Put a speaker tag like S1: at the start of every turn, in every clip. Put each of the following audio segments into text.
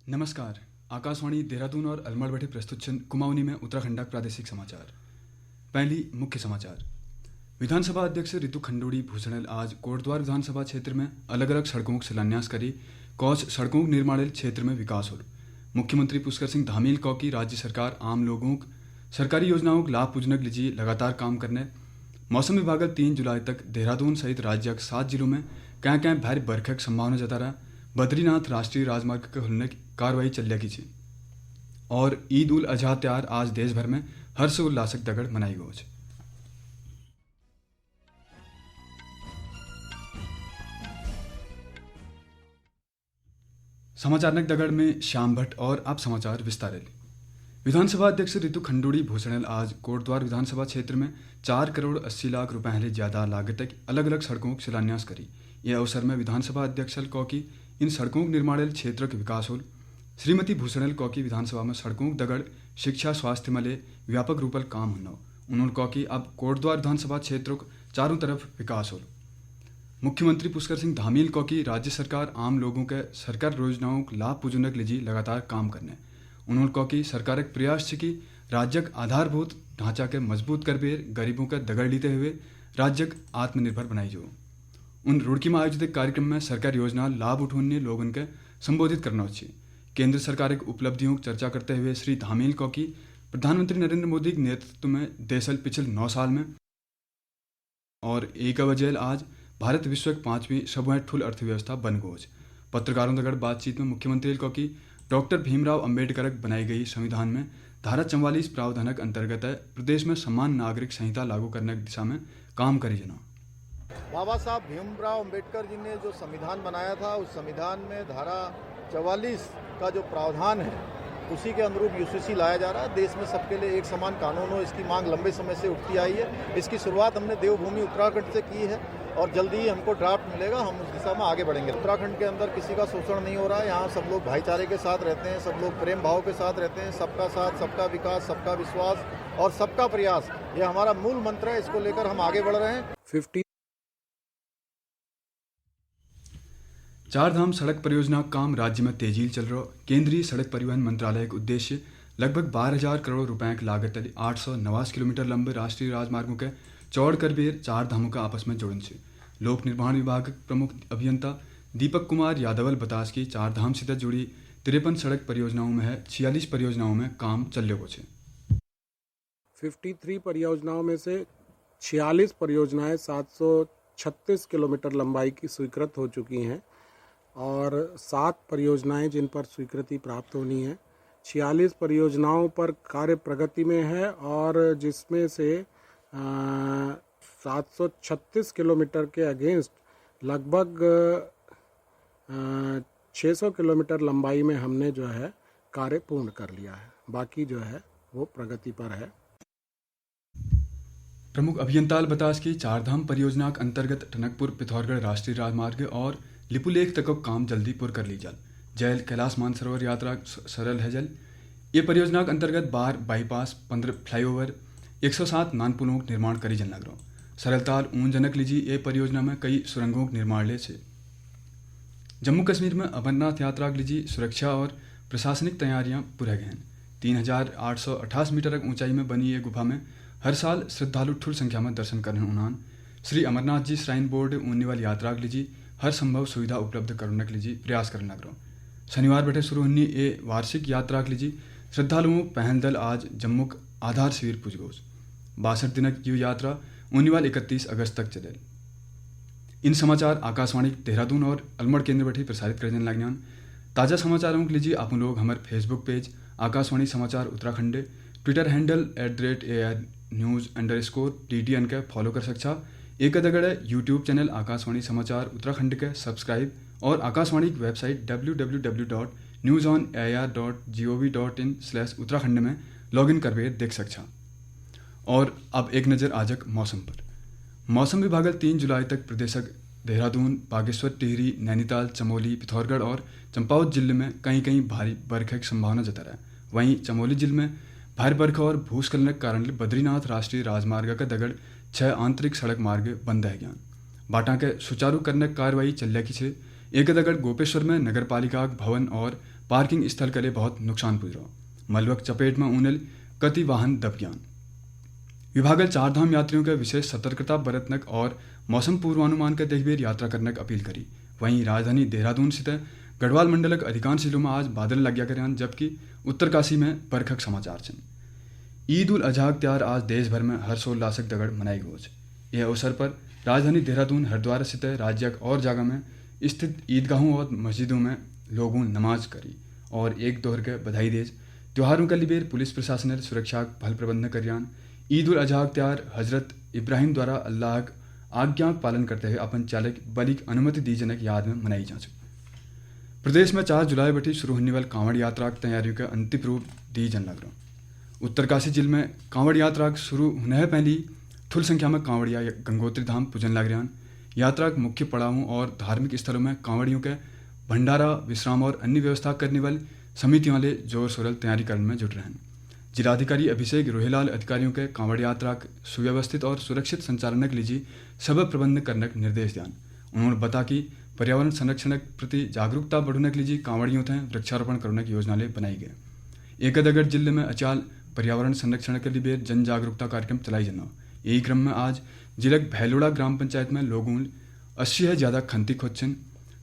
S1: नमस्कार। आकाशवाणी देहरादून और अलमड़ बैठे प्रस्तुत छन कुमाऊनी में उत्तराखंड प्रादेशिक समाचार। पहली मुख्य समाचार। विधानसभा अध्यक्ष रितु खंडूड़ी भूषणल आज कोटद्वार विधानसभा क्षेत्र में अलग अलग सड़कों का शिलान्यास करी। कौच सड़कों के निर्माण क्षेत्र में विकास हो। मुख्यमंत्री पुष्कर सिंह धामील कौ की राज्य सरकार आम लोगों को सरकारी योजनाओं का लाभ पुजने के लिए लगातार काम करने। मौसम विभाग 3 जुलाई तक देहरादून सहित राज्य के 7 जिलों में कहीं कहीं भारी बरखा की संभावना जता रहा। बद्रीनाथ राष्ट्रीय राजमार्ग के खुलने की कार्रवाई चल रही थी। और ईद उल अजहा त्योहार आज देश भर में हर्षोल्लासक दगड़ मनाई गई। समाचार नक दगड़ में श्याम भट्ट और अब समाचार विस्तार। विधानसभा अध्यक्ष रितु खंडूड़ी भूषणल आज कोटद्वार विधानसभा क्षेत्र में 4 करोड़ 80 लाख रुपए से ज्यादा लागत की अलग अलग सड़कों का शिलान्यास करी। यह अवसर में विधानसभा अध्यक्ष कौ की इन सड़कों के निर्माण क्षेत्र के विकास हो। श्रीमती भूषणल कौ की विधानसभा में सड़कों दगड़ शिक्षा स्वास्थ्य मले व्यापक रूपल काम होना। उन्होंने कहा कि अब कोटद्वार विधानसभा क्षेत्रों का चारों तरफ विकास हो। मुख्यमंत्री पुष्कर सिंह धामील कौ की राज्य सरकार आम लोगों के सरकार योजनाओं का लाभ पुजने के लिए लगातार काम करने। उन्होंने कहा कि सरकार एक प्रयास है कि राज्य का आधारभूत ढांचा के मजबूत कर बेर गरीबों का दगड़ लेते हुए राज्य आत्मनिर्भर बनाई जो। उन रुड़की में आयोजित कार्यक्रम में सरकार योजना लाभ उठाने लोगों के संबोधित करना चाहिए। केंद्र सरकार की उपलब्धियों की चर्चा करते हुए श्री धामील कौ की प्रधानमंत्री नरेंद्र मोदी के नेतृत्व में देशल पिछले 9 साल में और एक वजह आज भारत विश्व की 5वीं सबसे ठुल अर्थव्यवस्था बन गई। पत्रकारों दगड़ बातचीत में मुख्यमंत्री कौ की डॉक्टर भीमराव अंबेडकर बनाई गई संविधान में धारा 44 प्रावधान के अंतर्गत प्रदेश में समान नागरिक संहिता लागू करने की दिशा में काम करी जना।
S2: बाबा साहब भीमराव अंबेडकर जी ने जो संविधान बनाया था उस संविधान में धारा 44 का जो प्रावधान है उसी के अनुरूप यूसीसी लाया जा रहा है। देश में सबके लिए एक समान कानून हो, इसकी मांग लंबे समय से उठती आई है। इसकी शुरुआत हमने देवभूमि उत्तराखंड से की है और जल्दी ही हमको ड्राफ्ट मिलेगा, हम उस दिशा में आगे बढ़ेंगे। उत्तराखंड के अंदर किसी का शोषण नहीं हो रहा है। यहाँ सब लोग भाईचारे के साथ रहते हैं, सब लोग प्रेम भाव के साथ रहते हैं। सबका साथ, सबका विकास, सबका विश्वास और सबका प्रयास, ये हमारा मूल मंत्र है। इसको लेकर हम आगे बढ़ रहे हैं।
S3: 50
S1: चारधाम सड़क परियोजना का काम राज्य में तेजी चल रहा। केंद्रीय सड़क परिवहन मंत्रालय का उद्देश्य लगभग 12,000 करोड़ रुपए की लागत 889 किलोमीटर लंबे राष्ट्रीय राजमार्गों के चौड़ कर बेर 4 धामों का आपस में जोड़न से। लोक निर्माण विभाग के प्रमुख अभियंता दीपक कुमार यादवल बतास की 4 धाम से जुड़ी 53 सड़क परियोजनाओं में है 46 परियोजनाओं में काम चल रहा है।
S3: 53 परियोजनाओं में से 46 परियोजनाएं 736 किलोमीटर लंबाई की स्वीकृत हो चुकी हैं और 7 परियोजनाएं जिन पर स्वीकृति प्राप्त होनी है। 46 परियोजनाओं पर कार्य प्रगति में है और जिसमें से 736 किलोमीटर के अगेंस्ट लगभग 600 किलोमीटर लंबाई में हमने जो है कार्य पूर्ण कर लिया है। बाकी जो है वो प्रगति पर है।
S1: प्रमुख अभियंताल बतास की 4 धाम परियोजना के अंतर्गत टनकपुर पिथौरागढ़ राष्ट्रीय राजमार्ग और लिपुलेख तक काम जल्दी पूर्ण कर ली जल। जैल कैलाश मानसरोवर यात्रा सरल है जल। ये परियोजना के अंतर्गत 12 बाईपास, 15 फ्लाईओवर, 107 नानपुलों का निर्माण करी जन लग रहा। सरलताल ऊंजनक लीजी ये परियोजना में कई सुरंगों का निर्माण ले से। जम्मू कश्मीर में अमरनाथ यात्रा के लीजी सुरक्षा और प्रशासनिक तैयारियां पूरे गए हैं। 3,828 मीटर ऊंचाई में बनी ये गुफा में हर साल श्रद्धालु ठुल संख्या में दर्शन करने उन्हान श्री अमरनाथ जी श्राइन बोर्ड ऊँने वाली यात्रा के लीजी हर संभव सुविधा उपलब्ध करने के लिए प्रयास करने लग रहा। शनिवार बैठे शुरू होनी ये वार्षिक यात्रा के लिए श्रद्धालुओं पहल दल आज जम्मू का आधार शिविर पुज गो। 62 दिन की ये यात्रा ऊँने वाले 31 अगस्त तक चले। इन समाचार आकाशवाणी देहरादून और अलमड़ केंद्र बैठे प्रसारित कर लगन। ताज़ा समाचारों के लिए आप लोग हमारे फेसबुक पेज आकाशवाणी समाचार उत्तराखंड, ट्विटर हैंडल @AIR_news_DTN के फॉलो कर सकछा। एक दगड़ यूट्यूब चैनल आकाशवाणी समाचार उत्तराखंड के सब्सक्राइब और आकाशवाणी की वेबसाइट www.newsonair.gov.in/उत्तराखंड में लॉगिन करके देख सकछा। और अब एक नज़र आजक मौसम पर। मौसम विभाग 3 जुलाई तक प्रदेशक देहरादून, बागेश्वर, टिहरी, नैनीताल, चमोली, पिथौरागढ़ और चंपावत जिले में कहीं कहीं भारी बरखा की संभावना जता रहा है। वहीं चमोली जिले में भारी बरखा और भूस्खलन के कारण बद्रीनाथ राष्ट्रीय राजमार्ग का दगड़ 6 आंतरिक सड़क मार्ग बंद है ज्ञान बाटा के सुचारू करने की कार्रवाई चल रही है। एक दगड़ गोपेश्वर में नगर पालिका भवन और पार्किंग स्थल के लिए बहुत नुकसान पुज रहा। मलबक चपेट में ऊनल कति वाहन दब गयान। विभागल चारधाम यात्रियों के विशेष सतर्कता बरतनक और मौसम पूर्वानुमान के देखबेर यात्रा करने की अपील करी। वहीं राजधानी देहरादून स्थित गढ़वाल मंडलक अधिकांश जिलों में आज बादल लग गया, जबकि उत्तरकाशी में बरखक समाचार छन। ईद उल अजहा त्योहार आज देश भर में हर्षोल्लासक दगड़ मनाई गोज। यह अवसर पर राजधानी देहरादून हरिद्वार स्थित राज्यक और जगह में स्थित ईदगाहों और मस्जिदों में लोगों नमाज करी और एक दोहर के बधाई देज। त्योहारों के लिए पुलिस प्रशासन सुरक्षा भल प्रबंध करियान। ईद उल अजहा त्योहार हजरत इब्राहिम द्वारा अल्लाह आज्ञा पालन करते हुए अपन चालक बलिक अनुमति दी जनक याद में मनाई जा। प्रदेश में 4 जुलाई बठी शुरू होने वाली कांवड़ यात्रा की तैयारियों का अंतिम रूप दी जन लग रहा। उत्तरकाशी जिले में कांवड़ यात्रा शुरू होने है पहली थुल संख्या में कांवड़िया गंगोत्री धाम पूजन लग रहा। यात्रा के मुख्य पड़ावों और धार्मिक स्थलों में कांवड़ियों के भंडारा, विश्राम और अन्य व्यवस्था करने वाली समितियों वाले जोर शोर तैयारी करने में जुट रहे हैं। जिलाधिकारी अभिषेक रोहिलाल अधिकारियों के कांवड़ यात्रा सुव्यवस्थित और सुरक्षित संचालन के लिए सब प्रबंध करने के निर्देश दिया। उन्होंने बता कि पर्यावरण संरक्षण के प्रति जागरूकता बढ़ाने के लिए कांवड़ियों थे वृक्षारोपण करने की योजना बनाई गई। एकदगढ़ जिले में अचाल पर्यावरण संरक्षण के लिए जन जागरूकता कार्यक्रम चलाई जाना। यही क्रम में आज जिले भैलोड़ा ग्राम पंचायत में लोगों 80 से ज्यादा खंती खोदन।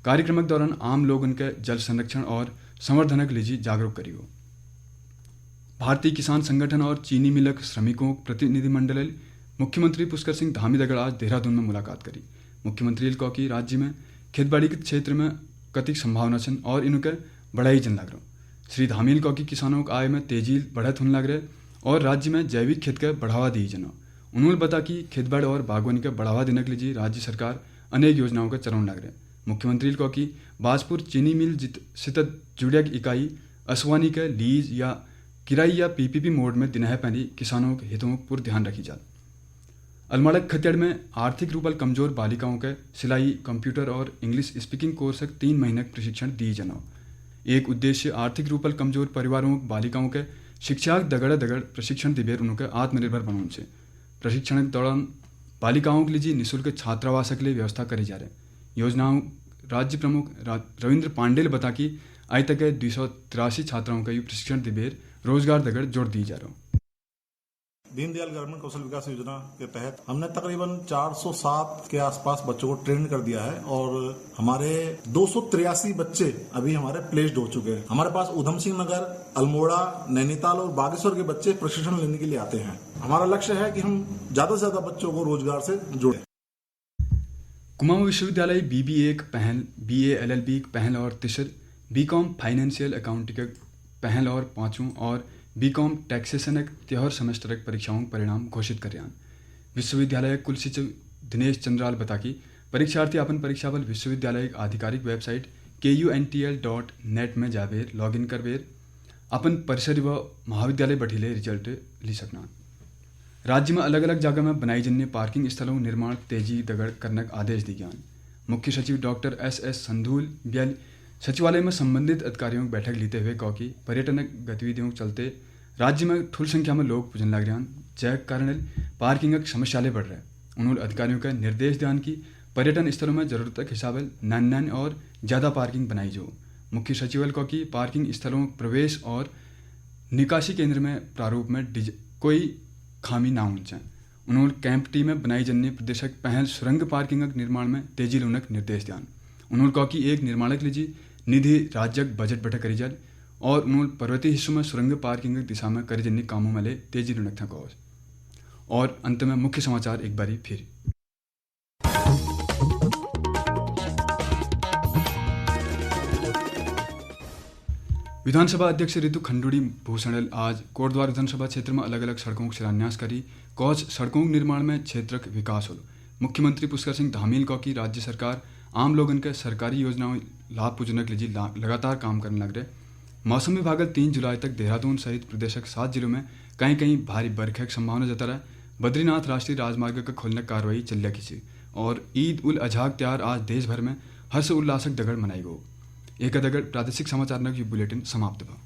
S1: कार्यक्रम के दौरान आम लोग उनके जल संरक्षण और संवर्धन के लिए जागरूक करी हो। भारतीय किसान संगठन और चीनी मिलक श्रमिकों प्रतिनिधिमंडल मुख्यमंत्री पुष्कर सिंह धामी दगड़ आज देहरादून में मुलाकात करी। मुख्यमंत्री कहा कि राज्य में खेतबाड़ी के क्षेत्र में कतिक संभावना छन और इनके बढ़ाई जन लग रहा। श्री धामील कहा कि किसानों की आय में तेजी बढ़त होने लग रहे और राज्य में जैविक खेत के बढ़ावा दी जना। उन्होंने बता कि खेतबाड़ और बागवानी का बढ़ावा देने के लिए राज्य सरकार अनेक योजनाओं का चरण लग रहे। मुख्यमंत्री कहा कि बाजपुर चीनी मिल स्थित जुड़िया इकाई असवानी के लीज या किराई या पीपीपी मोड में दिन है पहले किसानों के हितों पर ध्यान रखी जाए। अलमड़क खतियाड़ में आर्थिक रूप कमजोर बालिकाओं के सिलाई, कंप्यूटर और इंग्लिश स्पीकिंग कोर्स 3 महीने प्रशिक्षण दी जाना। एक उद्देश्य आर्थिक रूप कमजोर परिवारों बालिकाओं के शिक्षा दगड़ दगड़ प्रशिक्षण दिबेर उनके आत्मनिर्भर बनाने से। प्रशिक्षण के दौरान बालिकाओं के लिए निःशुल्क छात्रावास के लिए व्यवस्था करी जा रही। योजनाओं राज्य प्रमुख रविंद्र पांडेल बता कि आज तक 283 छात्राओं का ये प्रशिक्षण दिबेर रोजगार दगड़ जोड़ दी जा रहा।
S4: दीनदयाल ग्रामीण कौशल विकास योजना के तहत हमने तकरीबन 407 के आसपास बच्चों को ट्रेन कर दिया है और हमारे 283 बच्चे अभी हमारे प्लेस्ड हो चुके हैं। हमारे पास उधम सिंह नगर, अल्मोड़ा, नैनीताल और बागेश्वर के बच्चे प्रशिक्षण लेने के लिए आते हैं। हमारा लक्ष्य है कि हम ज्यादा से ज्यादा बच्चों को रोजगार से जोड़ें।
S1: कुमाऊं विश्वविद्यालय BBA की पहल, BA LLB की पहल और तिसर BCom फाइनेंशियल अकाउंटिंग की पहल और 5वां और BCom टैक्सेशन त्योहार सेमेस्टर परीक्षाओं परिणाम घोषित कर रहे। विश्वविद्यालय कुल सचिव दिनेश चंद्राल बता कि परीक्षार्थी अपन परीक्षा बल विश्वविद्यालय की आधिकारिक वेबसाइट kuntl.net में जाबेर लॉगिन करबेर अपन परिसर व महाविद्यालय बठीले रिजल्ट ली सकना। राज्य में अलग अलग जगह में बनाई जन्य पार्किंग स्थलों निर्माण तेजी दगड़ करने का आदेश दी गया। मुख्य सचिव डॉक्टर SS संधूल ब्याल सचिवालय में संबंधित अधिकारियों की बैठक लेते हुए कहा कि पर्यटन गतिविधियों के चलते राज्य में ठुल संख्या में लोग पूजन लग रहे हैं, जय कारण पार्किंग की समस्याएं बढ़ रहे। उन्होंने अधिकारियों का निर्देश दिया कि पर्यटन स्थलों में जरूरत के हिसाब नैन और ज़्यादा पार्किंग बनाई जो। मुख्य सचिव कहा कि पार्किंग स्थलों प्रवेश और निकासी केंद्र में प्रारूप में कोई खामी ना होनी चाहिए। उन्होंने कैंप टी में बनाई जन्य प्रदेशक पहल सुरंग पार्किंग के निर्माण में तेजी लाने का निर्देश दिया। उन्होंने कहा कि एक निर्माण के लिए निधि राज्य बजट बैठक करी जाए और उन्होंने पर्वतीय हिस्सों में सुरंग पार्किंग की दिशा में करी जन्य कामों में तेजी लाने का कहा। और अंत में मुख्य समाचार एक बारी फिर। विधानसभा अध्यक्ष रितु खंडूड़ी भूषणल आज कोटद्वार विधानसभा क्षेत्र में अलग अलग सड़कों का शिलान्यास करी। कौच सड़कों के निर्माण में क्षेत्र का विकास हो। मुख्यमंत्री पुष्कर सिंह धामील कहा कि राज्य सरकार आम लोगों के सरकारी योजनाओं लाभ पुजने के लिए लगातार काम करने लग रहे। मौसम विभाग 3 जुलाई तक देहरादून सहित प्रदेश के 7 जिलों में कहीं कहीं भारी बरखा की संभावना जता रहा। बद्रीनाथ राष्ट्रीय राजमार्ग का खोलने की कार्रवाई चल रही और ईद उल अजहा त्योहार आज देश भर में हर्ष उल्लासक दगड़ मनाई गो। एक दगड़ प्रादेशिक समाचार की बुलेटिन समाप्त हुआ।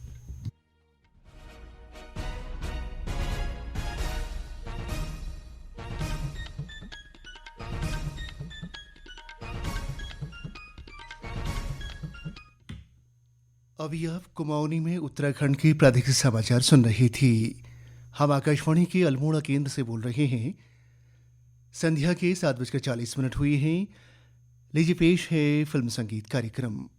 S5: अभी आप कुमाऊनी में उत्तराखंड के प्रादेशिक समाचार सुन रही थी। हम आकाशवाणी के अल्मोड़ा केंद्र से बोल रहे हैं। संध्या के 7:40 हुई हैं। लीजिए पेश है फिल्म संगीत कार्यक्रम।